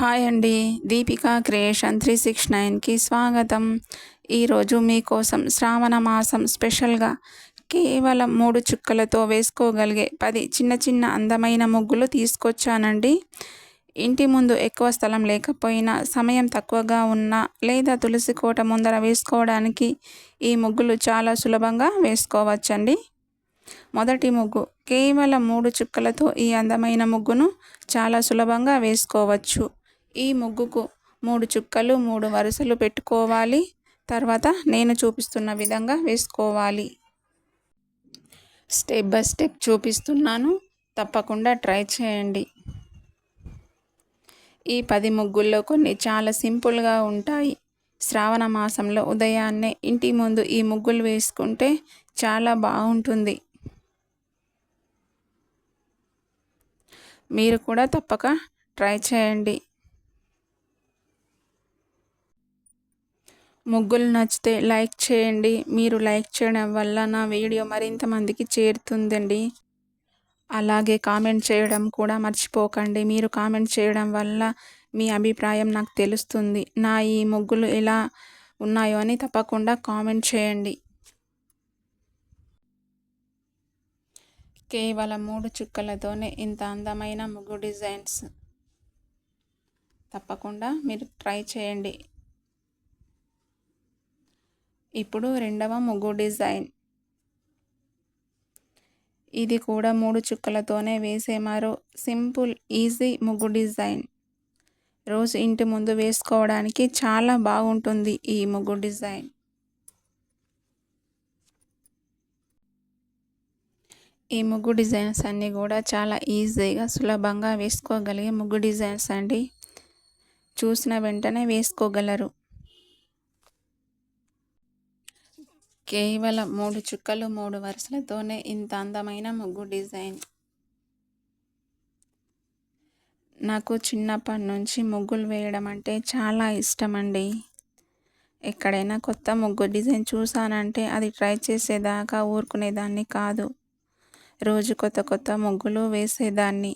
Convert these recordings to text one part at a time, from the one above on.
Hi అండి. Deepika creation 369కి స్వాగతం. ఈరోజు మీకోసం శ్రావణ మాసం స్పెషల్గా కేవలం 3 చుక్కలతో వేసుకోగలిగే 10 చిన్న చిన్న అందమైన ముగ్గులు తీసుకొచ్చానండి. ఇంటి ముందు ఎక్కువ స్థలం లేకపోయినా, సమయం తక్కువగా ఉన్నా లేదా తులసి కోట ముందర వేసుకోవడానికి ఈ ముగ్గులు చాలా సులభంగా వేసుకోవచ్చండి. మొదటి ముగ్గు కేవలం 3 చుక్కలతో ఈ అందమైన ముగ్గును చాలా సులభంగా వేసుకోవచ్చు. ఈ ముగ్గుకు 3 చుక్కలు 3 వరుసలు పెట్టుకోవాలి. తర్వాత నేను చూపిస్తున్న విధంగా వేసుకోవాలి. స్టెప్ బై స్టెప్ చూపిస్తున్నాను, తప్పకుండా ట్రై చేయండి. ఈ 10 ముగ్గుల్లో కొన్ని చాలా సింపుల్గా ఉంటాయి. శ్రావణ మాసంలో ఉదయాన్నే ఇంటి ముందు ఈ ముగ్గులు వేసుకుంటే చాలా బాగుంటుంది. మీరు కూడా తప్పక ట్రై చేయండి. ముగ్గులు నచ్చితే లైక్ చేయండి. మీరు లైక్ చేయడం వల్ల నా వీడియో మరింత మందికి చేరుతుందండి. అలాగే కామెంట్ చేయడం కూడా మర్చిపోకండి. మీరు కామెంట్ చేయడం వల్ల మీ అభిప్రాయం నాకు తెలుస్తుంది. నా ఈ ముగ్గులు ఎలా ఉన్నాయో అని తప్పకుండా కామెంట్ చేయండి. కేవలం 3 చుక్కలతోనే ఇంత అందమైన ముగ్గు డిజైన్స్ తప్పకుండా మీరు ట్రై చేయండి. ఇప్పుడు రెండవ ముగ్గు డిజైన్. ఇది కూడా 3 చుక్కలతోనే వేసే మరో సింపుల్ ఈజీ ముగ్గు డిజైన్. రోజు ఇంటి ముందు వేసుకోవడానికి చాలా బాగుంటుంది ఈ ముగ్గు డిజైన్. ఈ ముగ్గు డిజైన్స్ అన్నీ కూడా చాలా ఈజీగా సులభంగా వేసుకోగలిగే ముగ్గు డిజైన్స్ అండి. చూసిన వెంటనే వేసుకోగలరు. కేవలం 3 చుక్కలు 3 వరుసలతోనే ఇంత అందమైన ముగ్గు డిజైన్. నాకు చిన్నప్పటి నుంచి ముగ్గులు వేయడం అంటే చాలా ఇష్టం అండి. ఎక్కడైనా కొత్త ముగ్గు డిజైన్ చూసానంటే అది ట్రై చేసేదాకా ఊరుకునేదాన్ని కాదు. రోజు కొత్త కొత్త ముగ్గులు వేసేదాన్ని.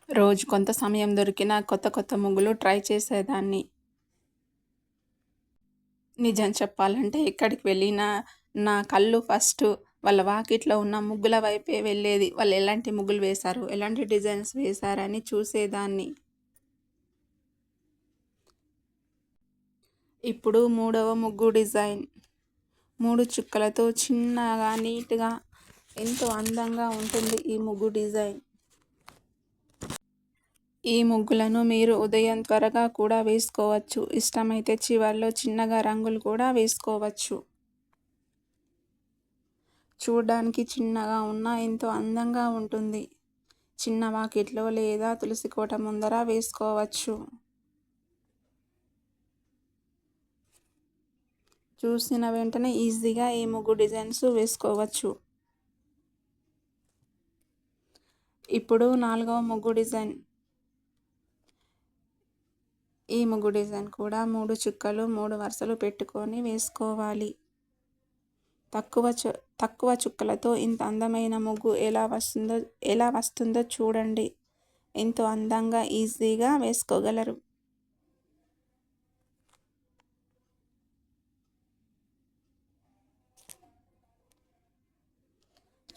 రోజు కొంత సమయం దొరికినా కొత్త కొత్త ముగ్గులు ట్రై చేసేదాన్ని. నిజం చెప్పాలంటే ఎక్కడికి వెళ్ళినా నా కళ్ళు ఫస్ట్ వాళ్ళ వాకిట్లో ఉన్న ముగ్గుల వైపే వెళ్ళేది. వాళ్ళు ఎలాంటి ముగ్గులు వేశారు, ఎలాంటి డిజైన్స్ వేశారని చూసేదాన్ని. ఇప్పుడు మూడవ ముగ్గు డిజైన్. 3 చుక్కలతో చిన్నగా నీట్గా ఎంతో అందంగా ఉంటుంది ఈ ముగ్గు డిజైన్. ఈ ముగ్గులను మీరు ఉదయం త్వరగా కూడా వేసుకోవచ్చు. ఇష్టమైతే చివర్లో చిన్నగా రంగులు కూడా వేసుకోవచ్చు. చూడడానికి చిన్నగా ఉన్నా ఎంతో అందంగా ఉంటుంది. చిన్న వాకిట్లో లేదా తులసి కోట ముందర వేసుకోవచ్చు. చూసిన వెంటనే ఈజీగా ఈ ముగ్గు డిజైన్స్ వేసుకోవచ్చు. ఇప్పుడు 4వ ముగ్గు డిజైన్. ఈ ముగ్గు డిజైన్ కూడా 3 చుక్కలు 3 వరుసలు పెట్టుకొని వేసుకోవాలి. తక్కువ చుక్కలతో ఇంత అందమైన ముగ్గు ఎలా వస్తుందో చూడండి. ఎంతో అందంగా ఈజీగా వేసుకోగలరు.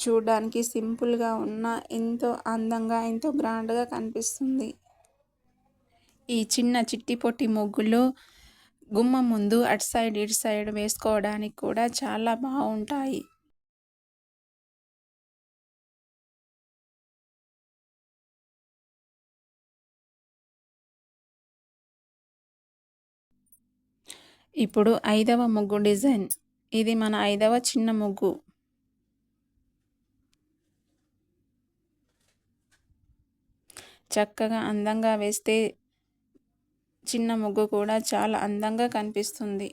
చూడడానికి సింపుల్గా ఉన్న ఎంతో అందంగా ఎంతో గ్రాండ్గా కనిపిస్తుంది. ఈ చిన్న చిట్టి పొట్టి ముగ్గులు గుమ్మం ముందు అటు సైడ్ ఇటు సైడ్ వేసుకోవడానికి కూడా చాలా బాగుంటాయి. ఇప్పుడు 5వ ముగ్గు డిజైన్. ఇది మన 5వ చిన్న ముగ్గు. చక్కగా అందంగా వేస్తే చిన్న ముగ్గు కూడా చాలా అందంగా కనిపిస్తుంది.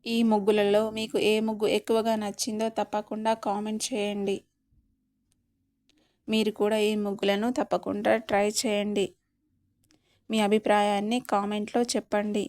ఈ ముగ్గులలో మీకు ఏ ముగ్గు ఎక్కువగా నచ్చిందో తప్పకుండా కామెంట్ చేయండి. మీరు కూడా ఈ ముగ్గులను తప్పకుండా ట్రై చేయండి. మీ అభిప్రాయాన్ని కామెంట్లో చెప్పండి.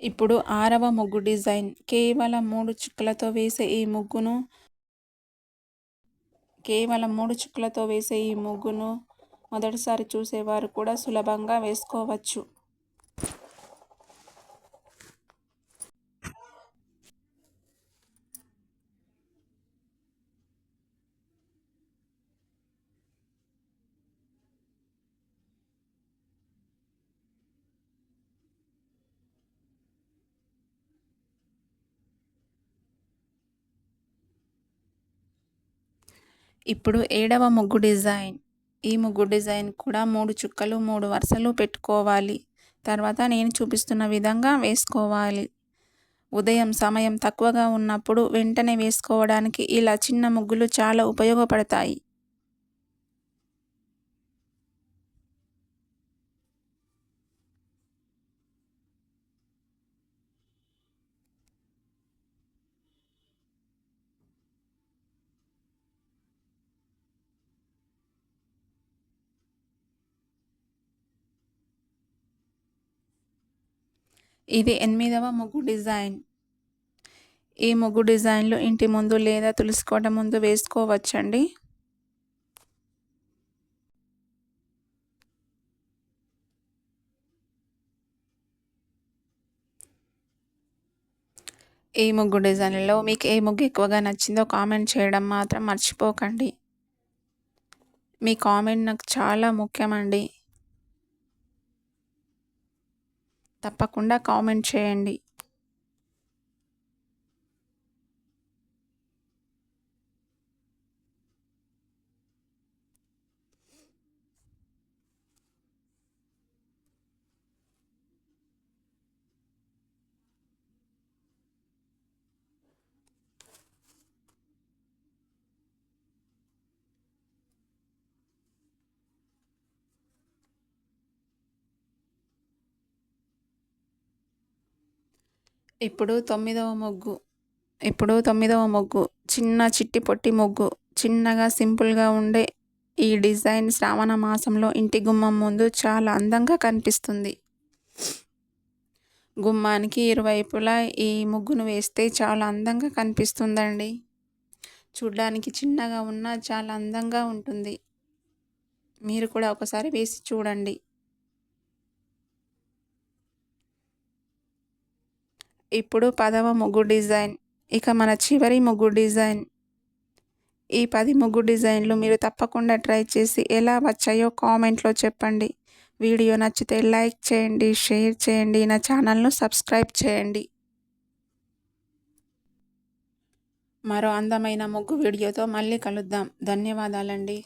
ఇప్పుడు 6వ ముగ్గు డిజైన్. కేవలం 3 చుక్కలతో వేసే ఈ ముగ్గును మొదటిసారి చూసేవారు కూడా సులభంగా వేసుకోవచ్చు. ఇప్పుడు 7వ ముగ్గు డిజైన్. ఈ ముగ్గు డిజైన్ కూడా 3 చుక్కలు 3 వరుసలు పెట్టుకోవాలి. తర్వాత నేను చూపిస్తున్న విధంగా వేసుకోవాలి. ఉదయం సమయం తక్కువగా ఉన్నప్పుడు వెంటనే వేసుకోవడానికి ఇలా చిన్న ముగ్గులు చాలా ఉపయోగపడతాయి. ఇది 8వ ముగ్గు డిజైన్. ఈ ముగ్గు డిజైన్లు ఇంటి ముందు లేదా తులసి కోట ముందు వేసుకోవచ్చండి. ఈ ముగ్గు డిజైన్లలో మీకు ఏ ముగ్గు ఎక్కువగా నచ్చిందో కామెంట్ చేయడం మాత్రం మర్చిపోకండి. మీ కామెంట్ నాకు చాలా ముఖ్యమండి. తప్పకుండా కామెంట్ చేయండి. ఇప్పుడు 9వ ముగ్గు. చిన్న చిట్టి పొట్టి ముగ్గు. చిన్నగా సింపుల్గా ఉండే ఈ డిజైన్ శ్రావణ మాసంలో ఇంటి గుమ్మం ముందు చాలా అందంగా కనిపిస్తుంది. గుమ్మానికి ఇరువైపులా ఈ ముగ్గును వేస్తే చాలా అందంగా కనిపిస్తుందండి. చూడ్డానికి చిన్నగా ఉన్నా చాలా అందంగా ఉంటుంది. మీరు కూడా ఒకసారి వేసి చూడండి. ఇప్పుడు 10వ ముగ్గు డిజైన్. ఇక మన చివరి ముగ్గు డిజైన్. ఈ 10 ముగ్గు డిజైన్లు మీరు తప్పకుండా ట్రై చేసి ఎలా వచ్చాయో కామెంట్లో చెప్పండి. వీడియో నచ్చితే లైక్ చేయండి, షేర్ చేయండి, నా ఛానల్ను సబ్స్క్రైబ్ చేయండి. మరో అందమైన ముగ్గు వీడియోతో మళ్ళీ కలుద్దాం. ధన్యవాదాలండి.